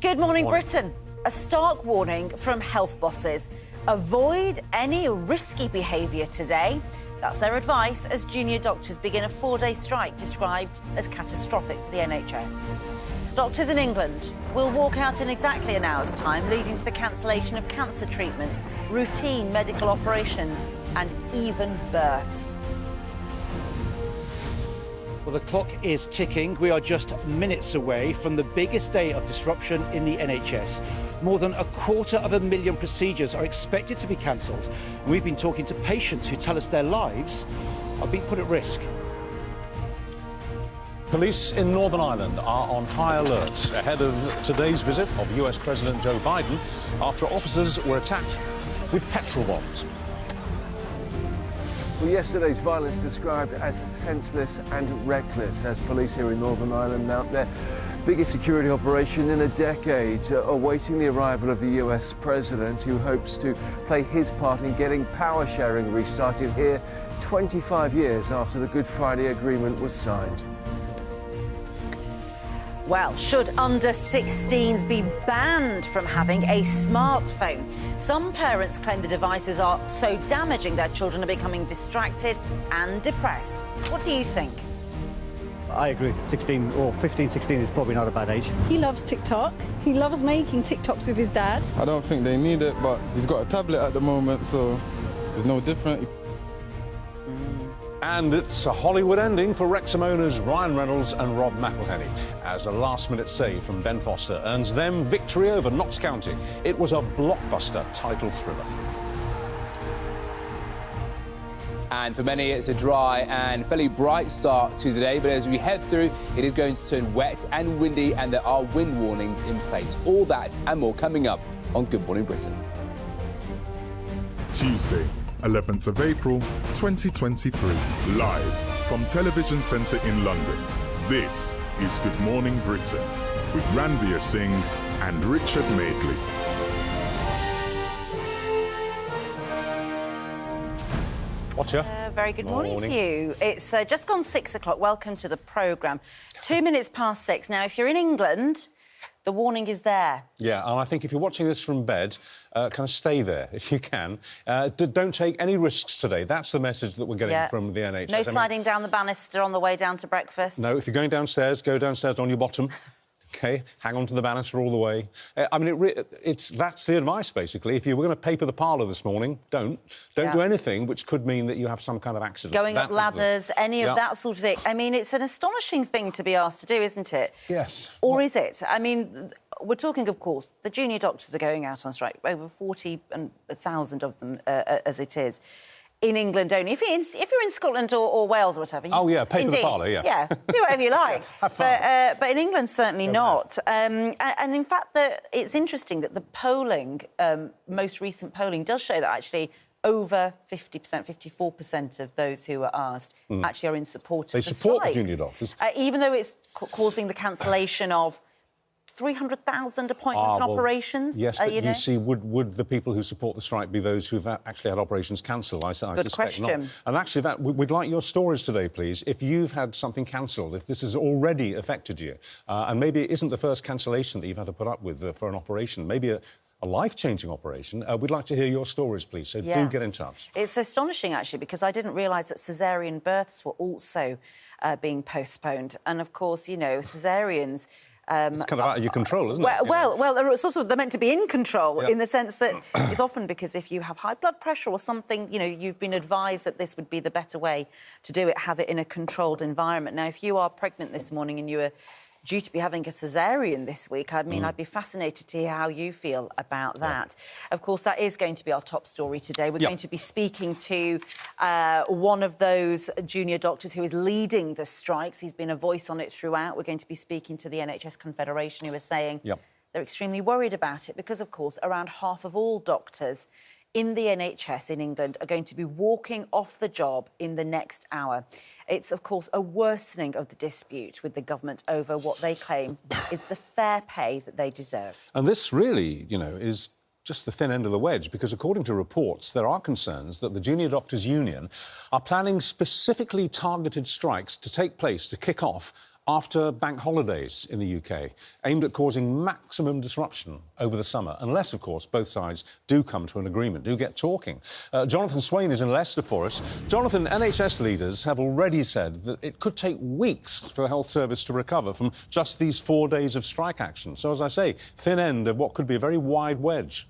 Good morning, Britain. A stark warning from health bosses. Avoid any risky behaviour today. That's their advice as junior doctors begin a 4-day strike described as catastrophic for the NHS. Doctors in England will walk out in exactly an hour's time, leading to the cancellation of cancer treatments, routine medical operations and even births. Well, the clock is ticking. We are just minutes away from the biggest day of disruption in the NHS. More than 250,000 procedures are expected to be cancelled. We've been talking to patients who tell us their lives are being put at risk. Police in Northern Ireland are on high alert ahead of today's visit of US President Joe Biden after officers were attacked with petrol bombs. Well, yesterday's violence described as senseless and reckless as police here in Northern Ireland mount their biggest security operation in a decade, awaiting the arrival of the US president, who hopes to play his part in getting power sharing restarted here 25 years after the Good Friday Agreement was signed. Well, should under-16s be banned from having a smartphone? Some parents claim the devices are so damaging their children are becoming distracted and depressed. What do you think? I agree. 16 or 15, 16 is probably not a bad age. He loves TikTok. He loves making TikToks with his dad. I don't think they need it, but he's got a tablet at the moment, so it's no different. And it's a Hollywood ending for Wrexham owners Ryan Reynolds and Rob McElhenney, as a last-minute save from Ben Foster earns them victory over Notts County. It was a blockbuster title thriller. And for many, it's a dry and fairly bright start to the day. But as we head through, it is going to turn wet and windy, and there are wind warnings in place. All that and more coming up on Good Morning Britain. Tuesday, 11th of April, 2023. Live from Television Centre in London. This is Good Morning Britain with Ranvir Singh and Richard Madeley. Watcher. Very good morning to you. It's just gone 6 o'clock. Welcome to the programme. 2 minutes past 6. Now, if you're in England, the warning is there. Yeah, and I think if you're watching this from bed, kind of stay there if you can. Don't take any risks today. That's the message that we're getting from the NHS. No sliding down the banister on the way down to breakfast. No, if you're going downstairs, go downstairs on your bottom. OK, hang on to the banister all the way. I mean, that's the advice, basically. If you were going to paper the parlour this morning, don't do anything which could mean that you have some kind of accident. Going up ladders, any of that sort of thing. I mean, it's an astonishing thing to be asked to do, isn't it? Yes. Or is it? I mean, we're talking, of course, the junior doctors are going out on strike, over 40,000 of them, as it is. In England only. If you're in Scotland or Wales or whatever... paper the parlour, Yeah, do whatever you like. Have fun. But in England, certainly not. And in fact, it's interesting that the polling, most recent polling, does show that actually over 50%, 54% of those who were asked actually are in support of the strikes. They support the junior doctors. Even though it's causing the cancellation of 300,000 appointments and operations. Yes, but you see, would the people who support the strike be those who've actually had operations cancelled? I suspect question. Not. And actually, we'd like your stories today, please. If you've had something cancelled, if this has already affected you, and maybe it isn't the first cancellation that you've had to put up with for an operation, maybe a life-changing operation, we'd like to hear your stories, please, so do get in touch. It's astonishing, actually, because I didn't realise that caesarean births were also being postponed. And, of course, you know, caesareans... it's kind of out of your control, isn't it? Well, they're meant to be in control in the sense that it's often because if you have high blood pressure or something, you know, you've been advised that this would be the better way to do it, have it in a controlled environment. Now, if you are pregnant this morning and you are due to be having a caesarean this week, I mean, I'd be fascinated to hear how you feel about that. Of course, that is going to be our top story today. We're going to be speaking to one of those junior doctors who is leading the strikes. He's been a voice on it throughout. We're going to be speaking to the NHS Confederation, who are saying they're extremely worried about it because, of course, around half of all doctors in the NHS in England are going to be walking off the job in the next hour. It's, of course, a worsening of the dispute with the government over what they claim is the fair pay that they deserve. And this really, you know, is just the thin end of the wedge, because according to reports, there are concerns that the Junior Doctors Union are planning specifically targeted strikes to take place, to kick off after bank holidays in the UK, aimed at causing maximum disruption over the summer, unless, of course, both sides do come to an agreement, do get talking. Jonathan Swain is in Leicester for us. Jonathan, NHS leaders have already said that it could take weeks for the health service to recover from just these 4 days of strike action. So, as I say, thin end of what could be a very wide wedge.